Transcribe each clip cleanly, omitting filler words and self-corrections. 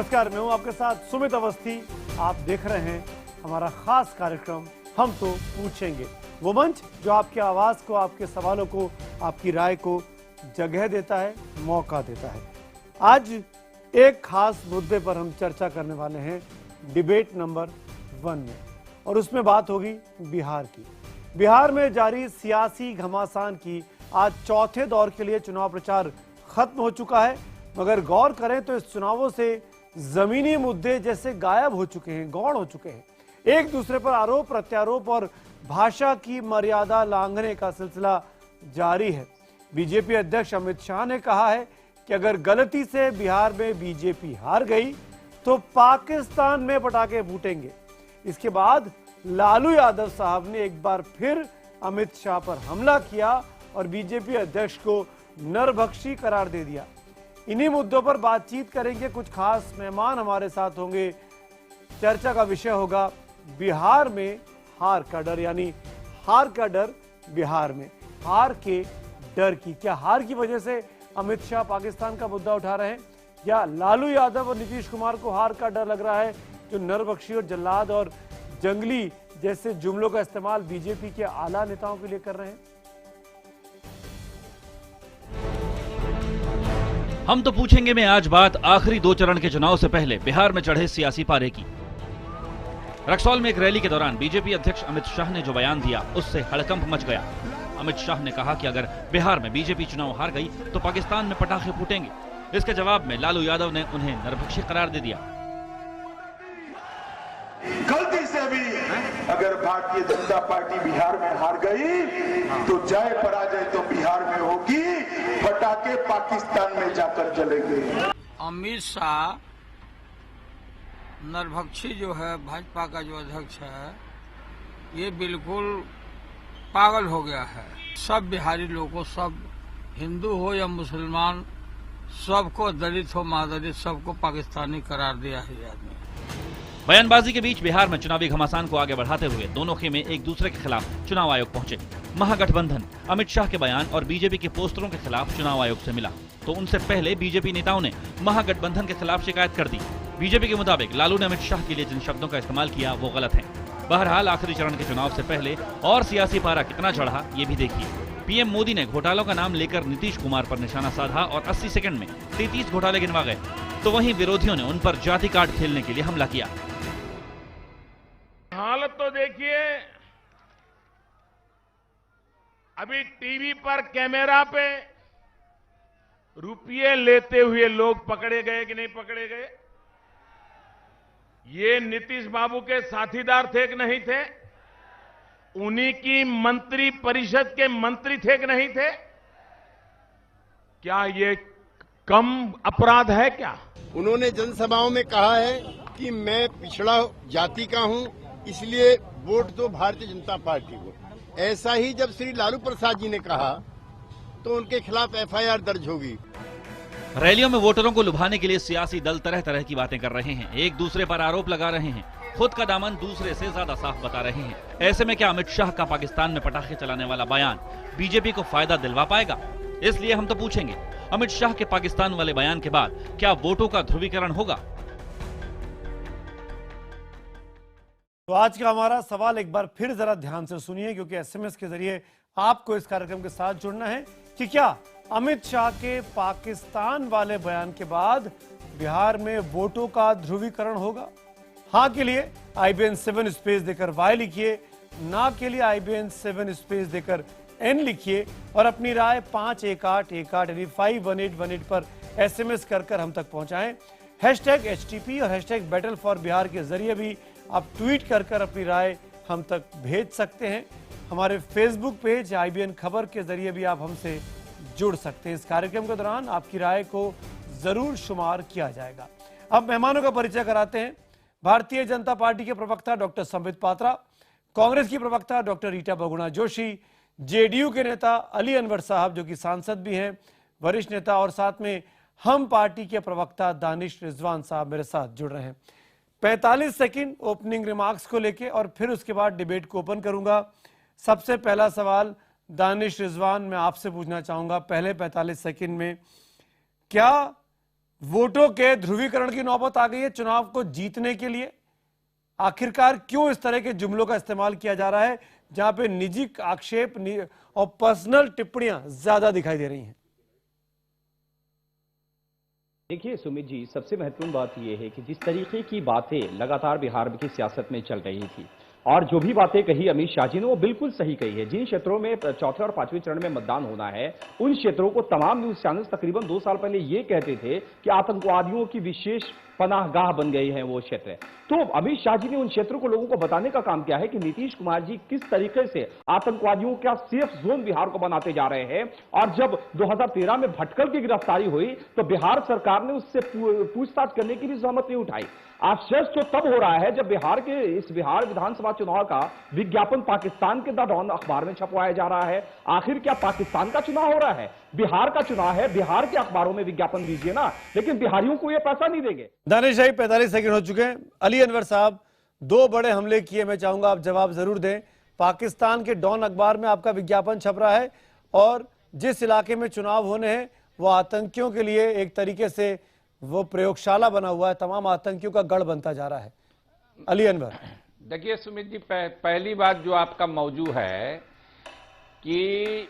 नमस्कार, मैं हूं आपके साथ सुमित अवस्थी। आप देख रहे हैं हमारा खास कार्यक्रम हम तो पूछेंगे, वो मंच जो आपकी आवाज को, आपके सवालों को, आपकी राय को जगह देता है, मौका देता है। आज एक खास मुद्दे पर हम चर्चा करने वाले हैं डिबेट नंबर 1 में, और उसमें बात होगी बिहार की। बिहार में जारी सियासी घमासान की आज चौथे दौर के लिए चुनाव प्रचार खत्म हो चुका है, मगर गौर करें तो इस चुनावों से जमीनी मुद्दे जैसे गायब हो चुके हैं, गौण हो चुके हैं। एक दूसरे पर आरोप प्रत्यारोप और भाषा की मर्यादा लांघने का सिलसिला जारी है। बीजेपी अध्यक्ष अमित शाह ने कहा है कि अगर गलती से बिहार में बीजेपी हार गई तो पाकिस्तान में पटाखे फूटेंगे। इसके बाद लालू यादव साहब ने एक बार फिर अमित शाह पर हमला किया और बीजेपी अध्यक्ष को नरभक्षी करार दे दिया। इन्हीं मुद्दों पर बातचीत करेंगे, कुछ खास मेहमान हमारे साथ होंगे। चर्चा का विषय होगा बिहार में हार का डर, यानी हार का डर बिहार में, हार के डर की। क्या हार की वजह से अमित शाह पाकिस्तान का मुद्दा उठा रहे हैं, या लालू यादव और नीतीश कुमार को हार का डर लग रहा है, जो नरभक्षी और जल्लाद और जंगली जैसे जुमलों का इस्तेमाल बीजेपी के आला नेताओं के लिए कर रहे हैं? हम तो पूछेंगे में आज बात आखिरी 2 चरण के चुनाव से पहले बिहार में चढ़े सियासी पारे की। रक्सौल में एक रैली के दौरान बीजेपी अध्यक्ष अमित शाह ने जो बयान दिया, उससे हड़कंप मच गया। अमित शाह ने कहा कि अगर बिहार में बीजेपी चुनाव हार गई तो पाकिस्तान में पटाखे फूटेंगे। इसके जवाब में लालू यादव ने उन्हें नरभक्षी करार दे दिया। गलती से भी अगर भारतीय जनता पार्टी बिहार में हार गई तो जय पराजय तो बिहार में होगी, पटाखे पाकिस्तान में जाकर जलेंगे। अमित शाह नरभक्षी जो है, भाजपा का जो अध्यक्ष है, ये बिल्कुल पागल हो गया है। सब बिहारी लोगों, सब हिंदू हो या मुसलमान, सबको, दलित हो महादलित, सबको पाकिस्तानी करार दिया है ये आदमी। बयानबाजी के बीच बिहार में चुनावी घमासान को आगे बढ़ाते हुए दोनों खेमे एक दूसरे के खिलाफ चुनाव आयोग पहुंचे। महागठबंधन अमित शाह के बयान और बीजेपी के पोस्टरों के खिलाफ चुनाव आयोग से मिला, तो उनसे पहले बीजेपी नेताओं ने महागठबंधन के खिलाफ शिकायत कर दी। बीजेपी के मुताबिक लालू ने अमित शाह के लिए जिन शब्दों का इस्तेमाल किया वो गलत है। बहरहाल आखिरी चरण के चुनाव से पहले और सियासी पारा कितना चढ़ा ये भी देखिए। पीएम मोदी ने घोटालों का नाम लेकर नीतीश कुमार पर निशाना साधा और 80 सेकंड में 33 घोटाले गिनवा गए, तो वहीं विरोधियों ने उन पर जाति कार्ड खेलने के लिए हमला किया। हालत तो देखिए, अभी टीवी पर कैमरा पे रुपये लेते हुए लोग पकड़े गए कि नहीं पकड़े गए? ये नीतीश बाबू के साथीदार थे कि नहीं थे? उन्हीं की मंत्री परिषद के मंत्री थे कि नहीं थे? क्या ये कम अपराध है क्या? उन्होंने जनसभाओं में कहा है कि मैं पिछड़ा जाति का हूं, इसलिए वोट दो भारतीय जनता पार्टी को। ऐसा ही जब श्री लालू प्रसाद जी ने कहा तो उनके खिलाफ एफआईआर दर्ज होगी। रैलियों में वोटरों को लुभाने के लिए सियासी दल तरह तरह की बातें कर रहे हैं, एक दूसरे पर आरोप लगा रहे हैं, खुद का दामन दूसरे से ज्यादा साफ बता रहे हैं। ऐसे में क्या अमित शाह का पाकिस्तान में पटाखे चलाने वाला बयान बीजेपी को फायदा दिलवा पाएगा? इसलिए हम तो पूछेंगे, अमित शाह के पाकिस्तान वाले बयान के बाद क्या वोटों का ध्रुवीकरण होगा? तो आज का हमारा सवाल एक बार फिर जरा ध्यान से सुनिए, क्योंकि एसएमएस के जरिए आपको इस कार्यक्रम के साथ जुड़ना है कि क्या अमित शाह के पाकिस्तान वाले बयान के बाद बिहार में वोटों का ध्रुवीकरण होगा? हाँ के लिए IBN 7 स्पेस देकर Y लिखिए, ना के लिए IBN 7 स्पेस देकर N लिखिए, और अपनी राय 51818 यानी 51818 पर एसएमएस कर हम तक पहुंचाएं। #HTP और #BattleForBihar के जरिए भी आप ट्वीट कर अपनी राय हम तक भेज सकते हैं। हमारे फेसबुक पेज IBN खबर के जरिए भी आप हमसे जुड़ सकते हैं। इस कार्यक्रम के दौरान आपकी राय को जरूर शुमार किया जाएगा। अब मेहमानों का परिचय कराते हैं। भारतीय जनता पार्टी के प्रवक्ता डॉक्टर संबित पात्रा, कांग्रेस की प्रवक्ता डॉक्टर रीटा बहुगुणा जोशी, जेडीयू के नेता अली अनवर साहब जो कि सांसद भी हैं, वरिष्ठ नेता, और साथ में हम पार्टी के प्रवक्ता दानिश रिजवान साहब मेरे साथ जुड़ रहे हैं। 45 सेकंड ओपनिंग रिमार्क्स को लेके और फिर उसके बाद डिबेट को ओपन करूंगा। सबसे पहला सवाल दानिश रिजवान, मैं आपसे पूछना चाहूंगा, पहले 45 सेकंड में क्या वोटों के ध्रुवीकरण की नौबत आ गई है चुनाव को जीतने के लिए। आखिरकार क्यों इस तरह के जुमलों का इस्तेमाल किया जा रहा है जहां पे निजी आक्षेप और पर्सनल टिप्पणियां ज्यादा दिखाई दे रही हैं? देखिए सुमित जी, सबसे महत्वपूर्ण बात यह है कि जिस तरीके की बातें लगातार बिहार की सियासत में चल रही थी और जो भी बातें कही अमित शाह जी ने वो बिल्कुल सही कही है। जिन क्षेत्रों में चौथे और पांचवें चरण में मतदान होना है उन क्षेत्रों को तमाम न्यूज चैनल्स तकरीबन 2 साल पहले ये कहते थे कि आतंकवादियों की विशेष पनाहगाह बन गई है वो क्षेत्र। तो अमित शाह जी ने उन क्षेत्रों को लोगों को बताने का काम किया है कि नीतीश कुमार जी किस तरीके से आतंकवादियों का सेफ जोन बिहार को बनाते जा रहे हैं। और जब 2013 में भटकल की गिरफ्तारी हुई तो बिहार सरकार ने उससे पूछताछ करने की भी सहमति नहीं उठाई। आश्चर्य तो तब हो रहा है जब बिहार विधानसभा चुनाव का विज्ञापन पाकिस्तान के द डॉन अखबार में छपवाया जा रहा है। आखिर क्या पाकिस्तान का चुनाव हो रहा है? बिहार का चुनाव है, बिहार के अखबारों में विज्ञापन दीजिए ना, लेकिन बिहारियों को यह पैसा नहीं देंगे। दानिश भाई 45 सेकंड हो चुके हैं। अली अनवर साहब 2 बड़े हमले किए, मैं चाहूंगा आप जवाब जरूर दें। पाकिस्तान के डॉन अखबार में आपका विज्ञापन छप रहा है और जिस इलाके में चुनाव होने हैं वो आतंकियों के लिए एक तरीके से वो प्रयोगशाला बना हुआ है, तमाम आतंकियों का गढ़ बनता जा रहा है। अली अनवर, देखिए सुमित जी, पहली बात जो आपका मौजू है कि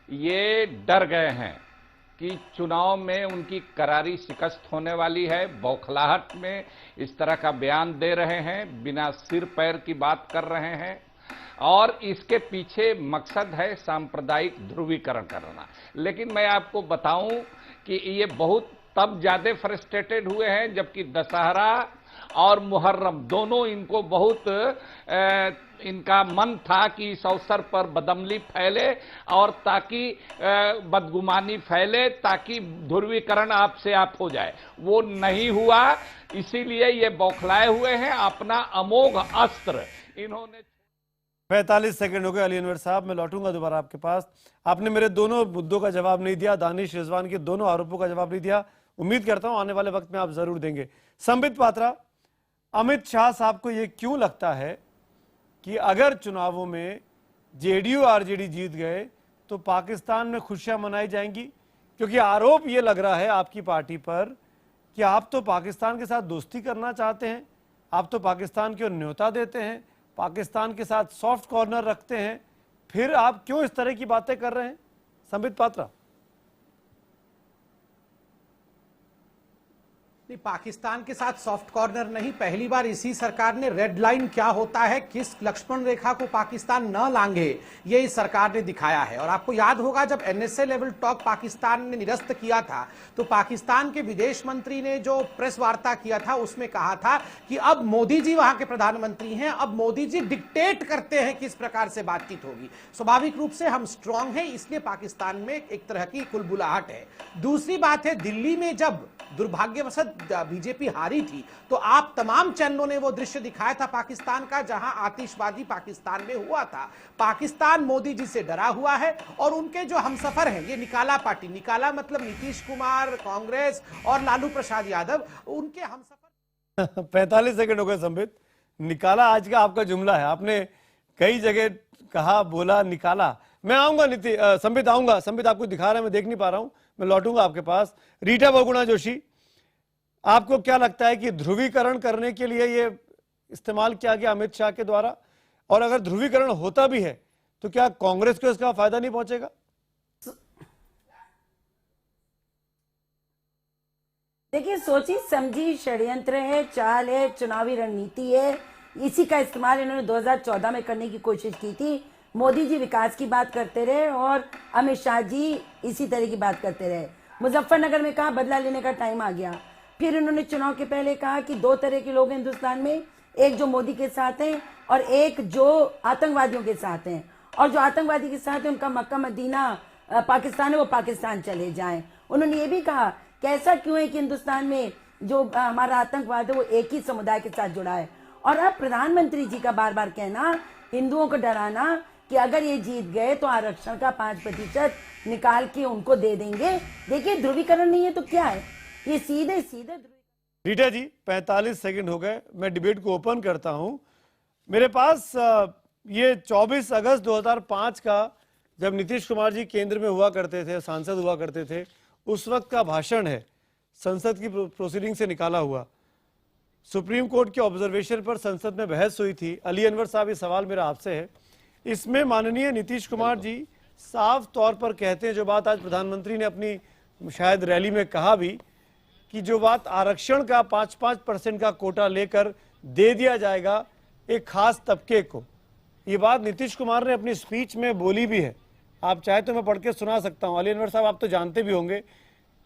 ये डर गए हैं कि चुनाव में उनकी करारी शिकस्त होने वाली है, बौखलाहट में इस तरह का बयान दे रहे हैं, बिना सिर पैर की बात कर रहे हैं और इसके पीछे मकसद है सांप्रदायिक ध्रुवीकरण करना। लेकिन मैं आपको बताऊं कि ये बहुत तब ज्यादा फ्रस्ट्रेटेड हुए हैं जबकि दशहरा और मुहर्रम दोनों इनको बहुत इनका मन था कि इस अवसर पर बदअमली फैले और ताकि बदगुमानी फैले, ताकि ध्रुवीकरण आपसे आप हो जाए। वो नहीं हुआ, इसीलिए ये बौखलाए हुए हैं। अपना अमोघ अस्त्र इन्होंने 45 सेकंड हो गए। अली अनवर साहब, मैं लौटूंगा दोबारा आपके पास। आपने मेरे दोनों मुद्दों का जवाब नहीं दिया, दानिश रिजवान के दोनों आरोपों का जवाब नहीं दिया। उम्मीद करता हूं आने वाले वक्त में आप जरूर देंगे। संबित पात्रा, अमित शाह साहब को यह क्यों लगता है कि अगर चुनावों में जेडीयू आरजेडी जीत गए तो पाकिस्तान में खुशियां मनाई जाएंगी? क्योंकि आरोप यह लग रहा है आपकी पार्टी पर कि आप तो पाकिस्तान के साथ दोस्ती करना चाहते हैं, आप तो पाकिस्तान को न्योता देते हैं, पाकिस्तान के साथ सॉफ्ट कॉर्नर रखते हैं, फिर आप क्यों इस तरह की बातें कर रहे हैं? संबित पात्रा। नहीं, पाकिस्तान के साथ सॉफ्ट कॉर्नर नहीं, पहली बार इसी सरकार ने रेड लाइन क्या होता है, किस लक्ष्मण रेखा को पाकिस्तान न लांघे, ये इस सरकार ने दिखाया है। और आपको याद होगा जब एनएसए लेवल टॉक पाकिस्तान ने निरस्त किया था तो पाकिस्तान के विदेश मंत्री ने जो प्रेस वार्ता किया था उसमें कहा था कि अब मोदी जी वहां के प्रधानमंत्री हैं, अब मोदी जी डिक्टेट करते हैं किस प्रकार से बातचीत होगी। स्वाभाविक रूप से हम स्ट्रांग हैं, इसलिए पाकिस्तान में एक तरह की कुलबुलाहट है। दूसरी बात है, दिल्ली में जब दुर्भाग्यवश बीजेपी हारी थी तो आप तमाम चैनलों ने वो दृश्य दिखाया था पाकिस्तान का जहां आतिशबाजी पाकिस्तान में हुआ था। पाकिस्तान मोदी जी से डरा हुआ है और उनके जो हमसफर हैं, ये निकाला पार्टी, निकाला मतलब नीतीश कुमार, कांग्रेस और लालू प्रसाद यादव, उनके हमसफर 45 सेकंड हो गए। संबित, निकाला आज का आपका जुमला है, आपने कई जगह कहा, बोला निकाला। मैं आऊंगा संबित, आऊंगा। संबित आपको दिखा रहा है, मैं देख नहीं पा रहा हूं, मैं लौटूंगा आपके पास। रीटा बहुगुणा जोशी, आपको क्या लगता है कि ध्रुवीकरण करने के लिए ये इस्तेमाल किया गया अमित शाह के द्वारा? और अगर ध्रुवीकरण होता भी है तो क्या कांग्रेस को इसका फायदा नहीं पहुंचेगा? देखिए, सोची समझी षड्यंत्र है, चाल है, चुनावी रणनीति है। इसी का इस्तेमाल इन्होंने 2014 में करने की कोशिश की थी। मोदी जी विकास की बात करते रहे और अमित शाह जी इसी तरह की बात करते रहे। मुजफ्फरनगर में कहा बदला लेने का टाइम आ गया। फिर उन्होंने चुनाव के पहले कहा कि 2 तरह के लोग हैं हिंदुस्तान में, एक जो मोदी के साथ हैं और एक जो आतंकवादियों के साथ हैं, और जो आतंकवादी के साथ है उनका मक्का मदीना पाकिस्तान है, वो पाकिस्तान चले जाएं। उन्होंने ये भी कहा कि ऐसा क्यों है कि हिंदुस्तान में जो हमारा आतंकवाद है वो एक ही समुदाय के साथ जुड़ा है। और अब प्रधानमंत्री जी का बार बार कहना, हिंदुओं को डराना कि अगर ये जीत गए तो आरक्षण का 5% निकाल के उनको दे देंगे। देखिए, ध्रुवीकरण नहीं है तो क्या है, ये सीधे रीटा जी 45 सेकंड हो गए। मैं डिबेट को ओपन करता हूं। मेरे पास ये 24 अगस्त 2005 का, जब नीतीश कुमार जी केंद्र में हुआ करते थे, सांसद हुआ करते थे, उस वक्त का भाषण है। संसद की प्रोसीडिंग से निकाला हुआ। सुप्रीम कोर्ट के ऑब्जर्वेशन पर संसद में बहस हुई थी। अली अनवर साहब, ये सवाल मेरा आपसे है, इसमें माननीय नीतीश कुमार जी साफ तौर पर कहते हैं, जो बात आज प्रधानमंत्री ने अपनी शायद रैली में कहा भी, कि जो बात आरक्षण का 5-5% का कोटा लेकर दे दिया जाएगा एक खास तबके को, ये बात नीतीश कुमार ने अपनी स्पीच में बोली भी है। आप चाहे तो मैं पढ़ के सुना सकता हूं। अली अनवर साहब, आप तो जानते भी होंगे,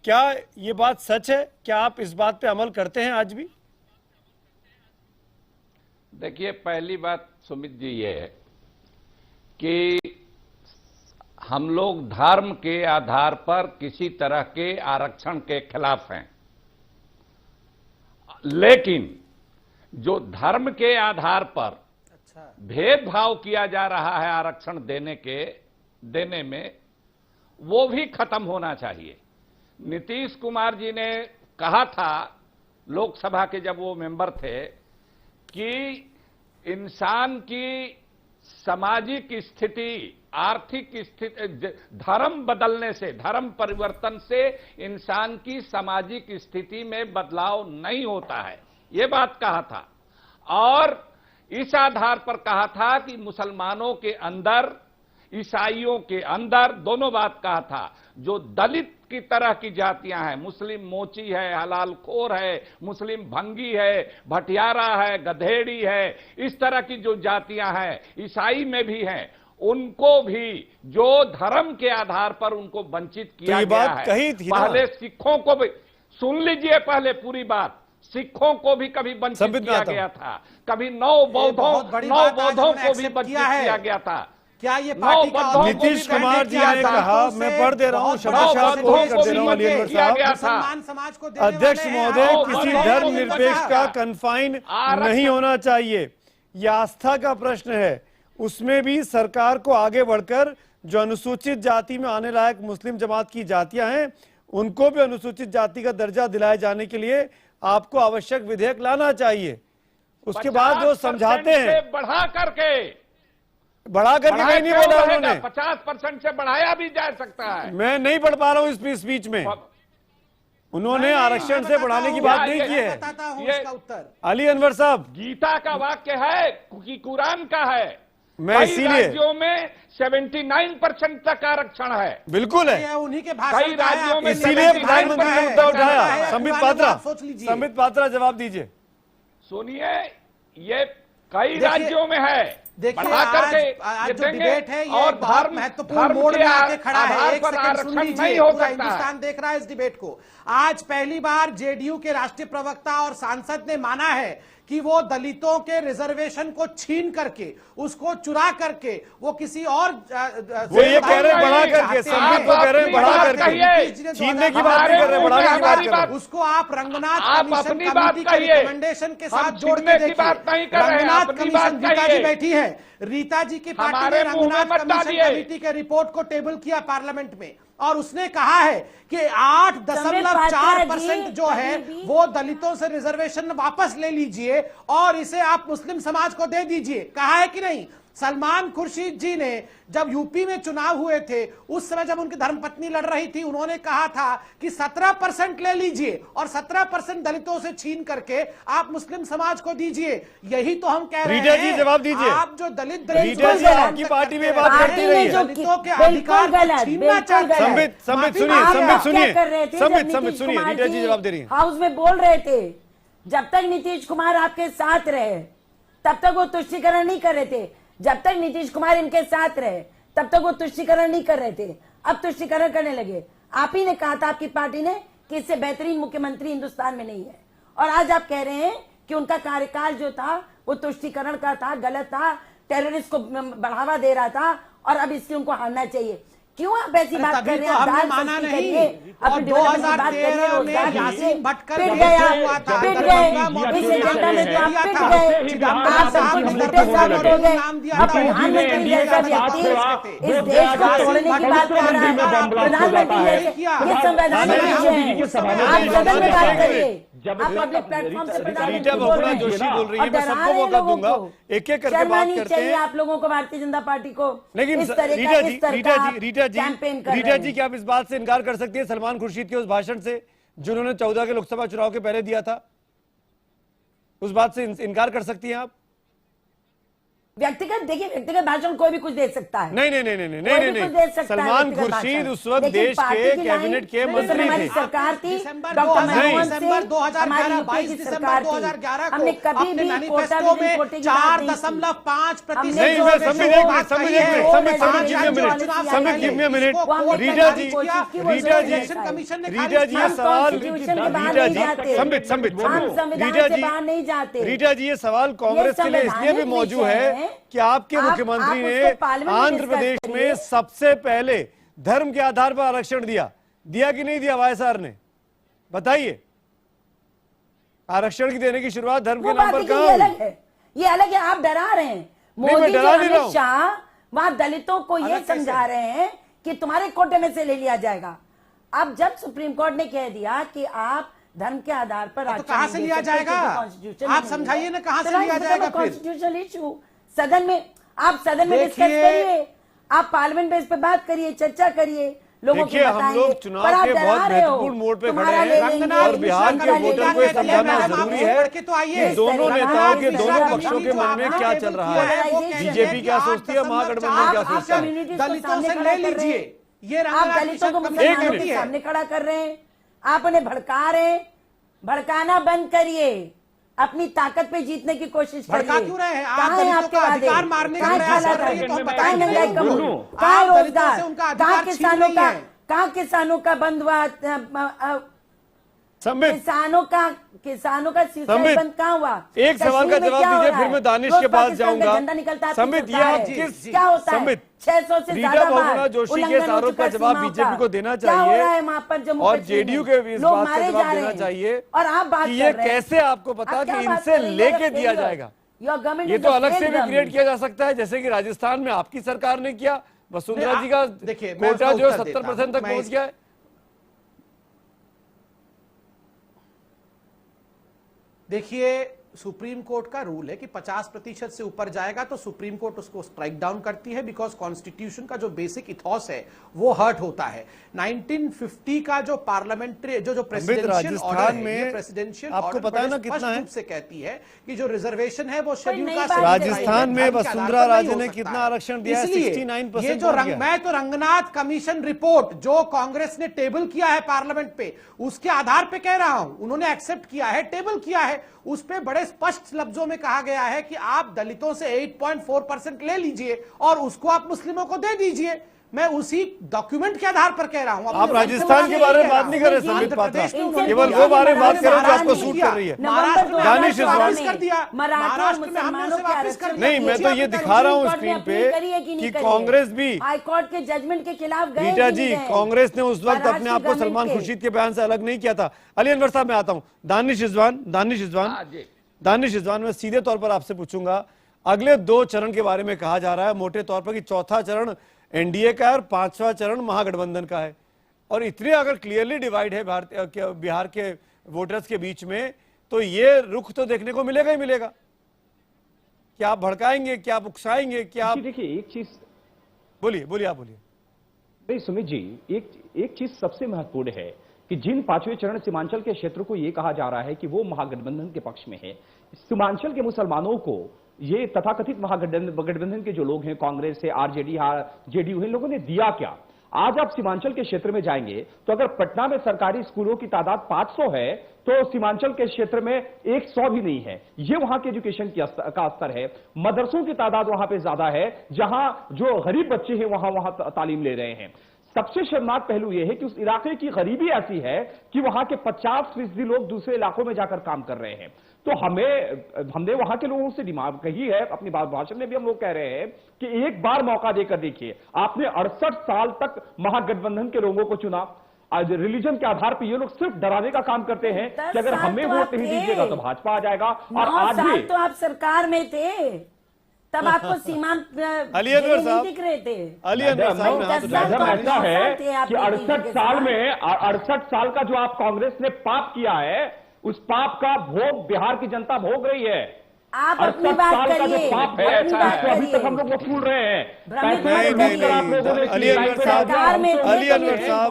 क्या ये बात सच है? क्या आप इस बात पे अमल करते हैं आज भी? देखिए, पहली बात सुमित जी ये है कि हम लोग धर्म के आधार पर किसी तरह के आरक्षण के खिलाफ हैं, लेकिन जो धर्म के आधार पर भेदभाव किया जा रहा है आरक्षण देने में, वो भी खत्म होना चाहिए। नीतीश कुमार जी ने कहा था लोकसभा के, जब वो मेंबर थे, कि इंसान की सामाजिक स्थिति, आर्थिक स्थिति, धर्म बदलने से, धर्म परिवर्तन से इंसान की सामाजिक स्थिति में बदलाव नहीं होता है, ये बात कहा था। और इस आधार पर कहा था कि मुसलमानों के अंदर, ईसाइयों के अंदर, दोनों बात कहा था, जो दलित की तरह की जातियां हैं, मुस्लिम मोची है, हलालखोर है, मुस्लिम भंगी है, भटियारा है, गधेड़ी है, इस तरह की जो जातियां हैं, ईसाई में भी हैं, उनको भी जो धर्म के आधार पर उनको वंचित किया तो गया बात है। कही थी पहले सिखों को भी, सुन लीजिए पहले पूरी बात, सिखों को भी कभी वंचित किया गया था, कभी नौ बौद्धों को भी वंचित किया गया था। क्या ये पार्टी का नीतीश कुमार जी ने कहा, मैं पढ़ दे रहा हूं, शब्दशः कोट कर दे रहा हूं अली अनवर साहब, अध्यक्ष महोदय, किसी धर्म निरपेक्ष का कन्फाइन नहीं होना चाहिए, यह आस्था का प्रश्न है। उसमें भी सरकार को आगे बढ़कर जो अनुसूचित जाति में आने लायक मुस्लिम जमात की जातियां हैं, उनको भी अनुसूचित जाति का दर्जा दिलाए जाने के लिए आपको आवश्यक विधेयक लाना चाहिए। उसके बाद वो समझाते हैं बढ़ा करके कहीं नहीं बोला उन्होंने, 50% से बढ़ाया भी जा सकता है। मैं नहीं पढ़ पा रहा हूं इस स्पीच में, उन्होंने आरक्षण से बढ़ाने की बात नहीं की है। अली अनवर साहब, गीता का वाक्य है कि कुरान का है, मैं इसीलिए, राज्यों में 79% तक आरक्षण है, बिल्कुल है, उन्हीं के कई राज्यों में, इसीलिए प्रधानमंत्री ने मुद्दा उठाया। संबित पात्रा जवाब दीजिए। सुनिए, ये कई राज्यों में है, देखिए आज जो डिबेट है ये और बहुत महत्वपूर्ण मोड़ में आके खड़ा है। एक सेकंड सुन लीजिए, पूरा हिंदुस्तान देख रहा है इस डिबेट को। आज पहली बार जेडीयू के राष्ट्रीय प्रवक्ता और सांसद ने माना है कि वो दलितों के रिजर्वेशन को छीन करके, उसको चुरा करके, वो किसी और वो ये कह रहे हैं बढ़ा करके, संबित को कह रहे हैं बढ़ा करके, छीनने की बात नहीं कर रहे, बढ़ाने की बात कर रहे हैं। उसको आप रंगनाथ कमीशन कमेटी के रिकमेंडेशन के साथ जोड़ के देखिए। रंगनाथ कमीशन, रीता जी बैठी है, रीता जी की पार्टी ने रंगनाथ कमीशन कमेटी के रिपोर्ट को टेबल किया पार्लियामेंट में, और उसने कहा है कि 8.4% जो है वो दलितों से रिजर्वेशन वापस ले लीजिए और इसे आप मुस्लिम समाज को दे दीजिए। कहा है कि नहीं? सलमान खुर्शीद जी ने जब यूपी में चुनाव हुए थे, उस समय जब उनकी धर्मपत्नी लड़ रही थी, उन्होंने कहा था कि 17% ले लीजिए और 17% दलितों से छीन करके आप मुस्लिम समाज को दीजिए। यही तो हम कह रहे हैं। रीटा जी जवाब दीजिए। आप जो दलित आपकी पार्टी में बात करती रही है, दलितों के अधिकार को छीनना चाहते हैं। संबित सुनिए, रीटा जी जवाब दे रही है। हाउस में बोल रहे थे, जब तक नीतीश कुमार आपके साथ रहे तब तक वो तुष्टीकरण नहीं कर रहे थे, जब तक नीतीश कुमार इनके साथ रहे तब तक वो तुष्टीकरण नहीं कर रहे थे, अब तुष्टीकरण करने लगे। आप ही ने कहा था, आपकी पार्टी ने, कि इससे बेहतरीन मुख्यमंत्री हिंदुस्तान में नहीं है, और आज आप कह रहे हैं कि उनका कार्यकाल जो था वो तुष्टीकरण का था, गलत था, टेररिस्ट को बढ़ावा दे रहा था, और अब इसलिए उनको हारना चाहिए। क्यों आप ऐसी बात कर रहे हैं? हमने माना नहीं। और 2013 में यासीन भटकर पिट गए, इस एजेंडा में तो आप पिट गए, आप सब कुछ झूठे साबित हो गए। अब प्रधानमंत्री जैसा व्यक्ति इस देश को तोड़ने की बात कर रहा है, प्रधानमंत्री ये संवैधानिक विषय है। आप सदन में बात करिए, आप पब्लिक प्लेटफॉर्म से रीटा बहुगुणा जोशी बोल रही है, मैं सबको मौका दूंगा, एक एक करके बात करते हैं। आप लोगों को, भारतीय जनता पार्टी को, लेकिन रीटा जी क्या आप इस बात से इनकार कर सकती है सलमान खुर्शीद के उस भाषण से जिन्होंने 14 के लोकसभा चुनाव के पहले दिया था? उस बात से इनकार कर सकती हैं आप? व्यक्तिगत, देखिए व्यक्तिगत भाषण कोई भी कुछ दे सकता है। नहीं। सलमान खुर्शीद उस वक्त देश के कैबिनेट के मंत्री थे। सरकार थी दिसंबर 2011, 22 दिसंबर 2011 को हमने कभी अपने भी मैनिफेस्टो में 4.5% रीटा जी ये सवाल कांग्रेस के लिए इसलिए भी मौजूद है कि आपके मुख्यमंत्री ने आंध्र प्रदेश में सबसे पहले धर्म के आधार पर आरक्षण दिया कि नहीं दिया? वाईएसआर ने बताइए, आरक्षण की देने की शुरुआत धर्म के नाम पर कहां हुई? ये अलग है, आप डरा रहे हैं। मोदी जी अमित शाह वहां दलितों को ये समझा रहे हैं कि तुम्हारे कोटे में से ले लिया जाएगा। अब जब सुप्रीम कोर्ट ने कह दिया कि आप धर्म के आधार पर तो कहां से लिया जाएगा? आप समझाइए ना, कहां से लिया जाएगा? कॉन्स्टिट्यूशनल इशू सदन में, आप सदन में डिस्कस करिए, आप पार्लियामेंट बेस पे बात करिए, चर्चा करिए, लोगों को बताइए। हम लोग चुनाव के बहुत महत्वपूर्ण मोड़ पे खड़े हैं और बिहार के वोटर को समझाना जरूरी है कि दोनों नेताओं के, दोनों पक्षों के मन में क्या चल रहा है। बीजेपी क्या सोचती है, महागठबंधन क्या सोचता है? दलितों से ले लीजिए, ये आप दलितों को मुसलमानों के सामने खड़ा कर रहे हैं, आप उन्हें भड़का रहे हैं। भड़काना बंद करिए, अपनी ताकत पे जीतने की कोशिश करिए। भड़का क्यों रहे हैं? आप कहाँ है दलितों आपके का वादे? अधिकार मारने का प्रयास कर रहे हैं, तो हम कहाँ बताएंगे। महंगाई कम हो, कहाँ रोजगार, कहाँ किसानों का बंद हुआ, किसानों का सिलसिला बंद कहाँ हुआ? एक सवाल का जवाब दीजिए, फिर मैं दानिश के पास जाऊंगा। संबित, ये आप किस क्या होता है? संबित 600 से रीटा बहुगुणा जोशी के इस आरोप का जवाब बीजेपी को देना चाहिए और जेडीयू के इस बात का जवाब देना चाहिए और आप बात कि ये कैसे आपको पता कि इनसे लेके दिया जाएगा। ये तो अलग से भी क्रिएट किया जा सकता है, जैसे कि राजस्थान में आपकी सरकार ने किया। वसुंधरा जी का कोटा जो 70% तक पहुंच गया है। देखिए, सुप्रीम कोर्ट का रूल है कि 50% से ऊपर जाएगा तो सुप्रीम कोर्ट उसको स्ट्राइक डाउन करती है, बिकॉज कॉन्स्टिट्यूशन का जो बेसिक इथॉस है वो हर्ट होता है। 1950 का जो पार्लियामेंट्री जो प्रेसिडेंशियल ऑर्डर है, प्रेसिडेंशियल आपको पता है ना कितना है, से कहती है कि जो रिजर्वेशन है वो शेड्यूल का। राजस्थान में वसुंधरा राजे ने कितना आरक्षण दिया है? 69%। ये जो मैं तो रंगनाथ कमीशन रिपोर्ट जो कांग्रेस ने टेबल किया है पार्लियामेंट पे, उसके आधार पे कह रहा हूं, उन्होंने एक्सेप्ट किया है, टेबल किया है, उस पे बड़े स्पष्ट लफ्जों में कहा गया है कि आप दलितों से 8.4% ले लीजिए और उसको आप मुस्लिमों को दे दीजिए। मैं उसी डॉक्यूमेंट के आधार पर कह रहा हूं। आप राजस्थान के बारे में बात नहीं कर रहे, संबित पात्रा, केवल वो बारे में बात कर रहे हैं जो आपको सूट कर रही है। दानिश रिजवान कर दिया, महाराष्ट्र में हमने उसे वापस कर दिया। नहीं, मैं तो ये दिखा रहा हूँ स्क्रीन पे कि कांग्रेस भी हाईकोर्ट के जजमेंट के खिलाफ गए। रीटा जी, कांग्रेस ने उस वक्त अपने आप को सलमान खुर्शीद के बयान से अलग नहीं किया था। अली अनवर साहब, मैं आता हूँ। दानिश रिजवान, मैं सीधे तौर पर आपसे पूछूंगा, अगले 2 चरण के बारे में कहा जा रहा है मोटे तौर पर कि चौथा चरण एनडीए का है और 5वां चरण महागठबंधन का है, और इतने अगर क्लियरली डिवाइड है बिहार के वोटर्स के बीच में, तो ये रुख तो देखने को मिलेगा ही मिलेगा। क्या आप भड़काएंगे, क्या आप उकसाएंगे, क्या आप? देखिए, एक चीज बोलिए आप बोलिए। नहीं सुमित जी, एक चीज सबसे महत्वपूर्ण है कि जिन 5वें चरण सीमांचल के क्षेत्र को यह कहा जा रहा है कि वो महागठबंधन के पक्ष में है, सीमांचल के मुसलमानों को ये तथाकथित महागठबंधन के जो लोग हैं, कांग्रेस है, आरजेडी, जेडीयू है, इन लोगों ने दिया क्या? आज आप सीमांचल के क्षेत्र में जाएंगे तो अगर पटना में सरकारी स्कूलों की तादाद 500 है तो सीमांचल के क्षेत्र में 100 भी नहीं है। ये वहां के एजुकेशन का स्तर है। मदरसों की तादाद वहां पे ज्यादा है, जहां जो गरीब बच्चे हैं वहां तालीम ले रहे हैं। सबसे शर्मनाक पहलू यह है कि उस इलाके की गरीबी ऐसी है कि वहां के 50% लोग दूसरे इलाकों में जाकर काम कर रहे हैं। तो हमने वहां के लोगों से डिमांड कही है, अपनी भाषण में भी हम लोग कह रहे हैं कि एक बार मौका देकर देखिए। आपने 68 साल तक महागठबंधन के लोगों को चुना, आज रिलीजन के आधार पर ये लोग सिर्फ डराने का काम करते हैं कि अगर हमें वोट नहीं दीजिएगा तो भाजपा आ जाएगा। और आज भी तो आप सरकार में थे, तब आपको सीमांत अली अनवर साहब दिख रहे थे। अली अनवर साहब, ऐसा है कि 68 साल का जो आप कांग्रेस ने पाप किया है, उस पाप का भोग बिहार की जनता भोग रही है। आप अपनी बात करिए, पाप है अभी तक हम लोग वसूल रहे हैं। अली अनवर साहब,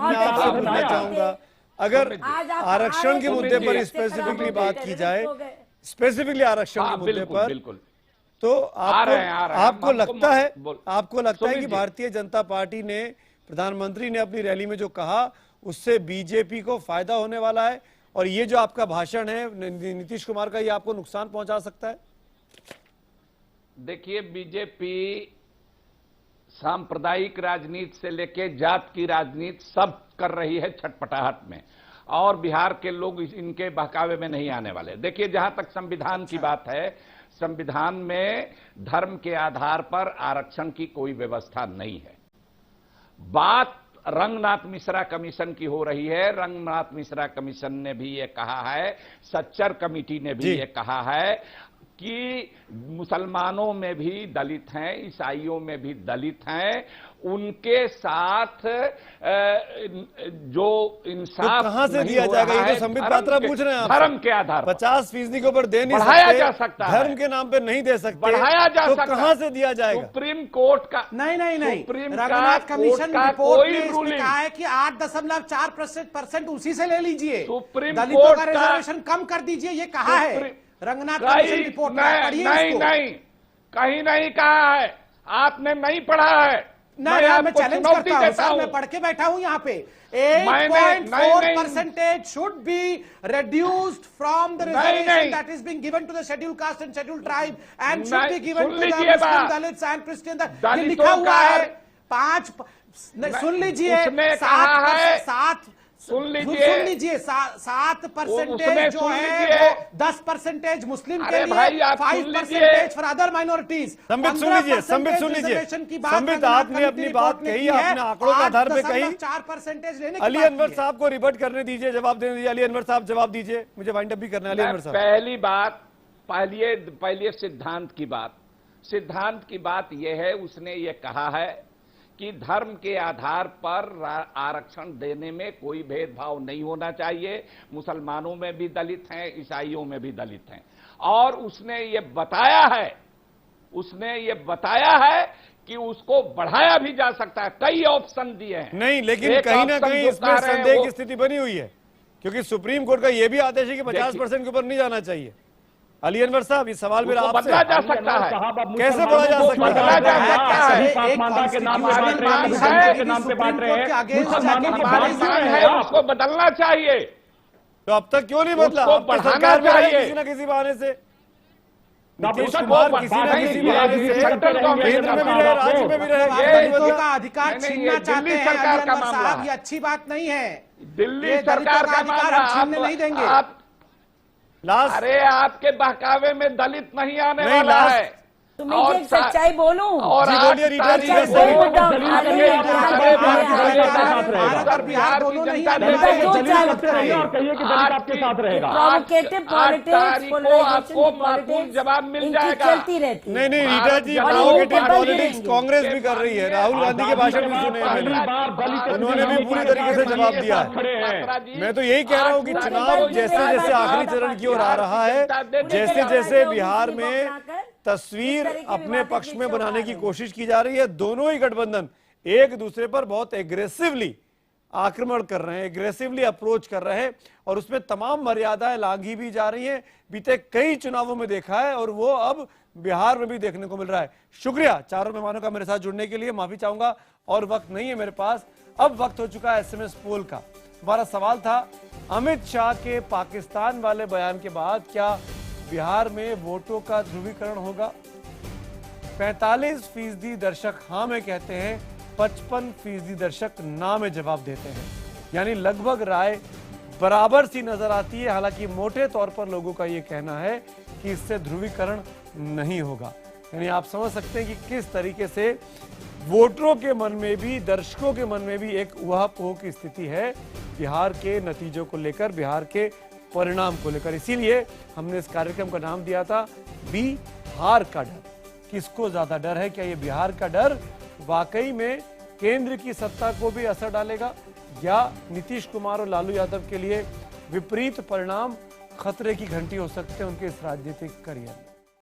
मैं आपसे पूछना चाहूंगा, अगर आज आप आरक्षण के आए मुद्दे तो पर ये स्पेसिफिकली खराब हो बात गए, की टेररिस्ट जाए, हो गए। स्पेसिफिकली आरक्षण हाँ, के मुद्दे बिल्कुल, पर, बिल्कुल। तो आ रहे हैं। आपको हमको लगता है बोल- कि सुमित जी। भारतीय जनता पार्टी ने, प्रधानमंत्री ने अपनी रैली में जो कहा उससे बीजेपी को फायदा होने वाला है, और ये जो आपका भाषण है नीतीश कुमार का, ये आपको नुकसान पहुंचा सकता है? देखिए, बीजेपी सांप्रदायिक राजनीति से लेके जात की राजनीति सब कर रही है छटपटाहट में, और बिहार के लोग इनके बहकावे में नहीं आने वाले। देखिए, जहां तक संविधान की बात है, संविधान में धर्म के आधार पर आरक्षण की कोई व्यवस्था नहीं है। बात रंगनाथ मिश्रा कमीशन की हो रही है। रंगनाथ मिश्रा कमीशन ने भी ये कहा है, सच्चर कमेटी ने भी ये कहा है कि मुसलमानों में भी दलित हैं, ईसाइयों में भी दलित हैं, उनके साथ जो इंसाफ तो कहां से नहीं दिया हो जाएगा? रहा ये है, तो संबित धर्म पात्रा के- पूछ रहे हैं धर्म के आधार पर 50% के ऊपर दे नहीं बढ़ाया सकते, जा सकता है। धर्म के नाम पे नहीं दे सकते, बढ़ाया जा तो सकता कहां है। से दिया जाएगा? सुप्रीम कोर्ट का नहीं सुप्रीम रघुनाथ कोर्ट कमीशन का रिपोर्ट कोई ने इसमें रूलिंग, कहा है कि 8.4% उसी से ले लीजिए, सुप्रीम दलितों कोर्ट का का- रिजर्वेशन कम कर दीजिए, ये कहा है रंगनाथ कमीशन रिपोर्ट में। पढ़िए नहीं इसको। नहीं, कहीं नहीं कहा है, आपने नहीं पढ़ा है। नहीं, मैं आपको चैलेंज चुनौती करता हूं देता सर, हूं। मैं पढ़ के बैठा हूं यहाँ पे। नहीं, 8.4% should be reduced from the नहीं, reservation नहीं। that is being given to the scheduled caste and scheduled tribe and should नहीं, be given soon to the लीजिए Muslim बात। Dalits and Christian। ये दलितों लिखा हुआ का है 5। सुन लीजिए, उसने कहा है, 7% उसने जो सुन है लीजिए। वो 10% मुस्लिम के अरे भाई, लिए, आप सुन 5% फॉर अदर माइनॉरिटीज। संबित सुन लीजिए, संबित सुन लीजिए। संबित, आपने अपनी बात कही, आपने आंकड़ों के आधार पे कही। 4% लेने की अली बात अनवर की है। साहब को रिवर्ट करने दीजिए, जवाब देने दीजिए। अली अनवर साहब जवाब दीजिए, मुझे वाइंड अप भी करना है। अली अनवर साहब, पहली बात, पहले सिद्धांत की बात यह है, उसने ये कहा है कि धर्म के आधार पर आरक्षण देने में कोई भेदभाव नहीं होना चाहिए। मुसलमानों में भी दलित हैं, ईसाइयों में भी दलित हैं, और उसने ये बताया है कि उसको बढ़ाया भी जा सकता है। कई ऑप्शन दिए हैं। नहीं, लेकिन एक कहीं ना ऑप्शन कहीं जो इसमें कह रहे हैं संदेह वो- की स्थिति बनी हुई है, क्योंकि सुप्रीम कोर्ट का यह भी आदेश है कि 50% के ऊपर नहीं जाना चाहिए। अली अनवर साहब, ये सवाल मेरा उसको आपसे बदला जा सकता है। कैसे बढ़ा जा सकता बदला है? जा सकता है। एक मानता के नाम पे constitutional बांट रहे हैं, party धर्म के है, नाम पे बांट रहे हैं, सुप्रीम कोर्ट के against मुसलमानों जाके की बात बात कर रहे है, हैं। उसको बदलना चाहिए। तो अब तक क्यों नहीं बदला? उसको अब तो बढ़ाना सरकार में रहे चाहिए। किसी ना किसी बहाने से। नीतीश उसको कुमार बढ़ाना किसी ना किसी चाहिए। बहाने से सेंट्रल गवर्नमेंट केंद्र में भी रहे, राज्य में भी रहे, आप ये नहीं दलितों बदला। का अधिकार नहीं, नहीं, छीनना ये चाहते दिल्ली हैं सरकार अली का अनवर मामला साहब, है। ये अच्छी बात नहीं है। दिल्ली ये सरकार दलितों का अधिकार मामला, हम छीनने नहीं देंगे। आप लास्ट, अरे आपके बहकावे में दलित नहीं आने नहीं, वाला लास्ट- है। तो मैं एक सच्चाई बोलूं, और जी, आज बोलिए, रीटा जी, तारीख सच्चाई को- बोलता हूं। दलित अरे, के भारत सारे भारत भारतीय भारत जनता भारत दल, भारत और बिहार की दोनों नहीं जनता आने दल वाले। के- दो चार लगते रहिए और कहिए कि दलित आपके साथ रहेगा। Provocative politics, तारीख को polarization आपको की माकूल politics जवाब मिल इनकी जाएगा। चलती रहती है। नहीं, रीटा जी, और प्रोवोकेटिव ये पॉलिटिक्स बदल कांग्रेस देंगे। भी कर रही है। राहुल गांधी के भाषण भी सुने हैं मैंने, उन्होंने भी पूरी तरीके से जवाब दिया है। मैं तो यही कह रहा हूं कि चुनाव जैसे जैसे आखिरी चरण की ओर आ रहा है, जैसे जैसे बिहार में तस्वीर अपने पक्ष में बनाने की कोशिश की जा रही है, दोनों ही गठबंधन एक दूसरे पर बहुत एग्रेसिवली आक्रमण कर रहे हैं, एग्रेसिवली अप्रोच कर रहे हैं, और उसमें तमाम मर्यादाएं लांघी भी जा रही हैं। बीते कई चुनावों में देखा है, और वो अब बिहार में भी देखने को मिल रहा है। शुक्रिया चारों मेहमानों का मेरे साथ जुड़ने के लिए। माफी चाहूंगा और वक्त नहीं है मेरे पास। अब वक्त हो चुका है एसएमएस पोल का। हमारा सवाल था, अमित शाह के पाकिस्तान वाले बयान के बाद क्या बिहार में वोटों का ध्रुवीकरण होगा? 45% दर्शक हाँ में कहते हैं, 55% दर्शक ना में जवाब देते हैं। यानी लगभग राय बराबर सी नजर आती है। हालांकि मोटे तौर पर लोगों का यह कहना है कि इससे ध्रुवीकरण नहीं होगा। यानी आप समझ सकते हैं कि किस तरीके से वोटरों के मन में भी, दर्शकों के मन में भी एक उहापोह की स्थिति है बिहार के नतीजों को लेकर, बिहार के परिणाम को लेकर। इसीलिए हमने इस कार्यक्रम का नाम दिया था बिहार का डर। किसको ज्यादा डर है? क्या ये बिहार का डर वाकई में केंद्र की सत्ता को भी असर डालेगा, या नीतीश कुमार और लालू यादव के लिए विपरीत परिणाम खतरे की घंटी हो सकते हैं उनके इस राजनीतिक करियर में?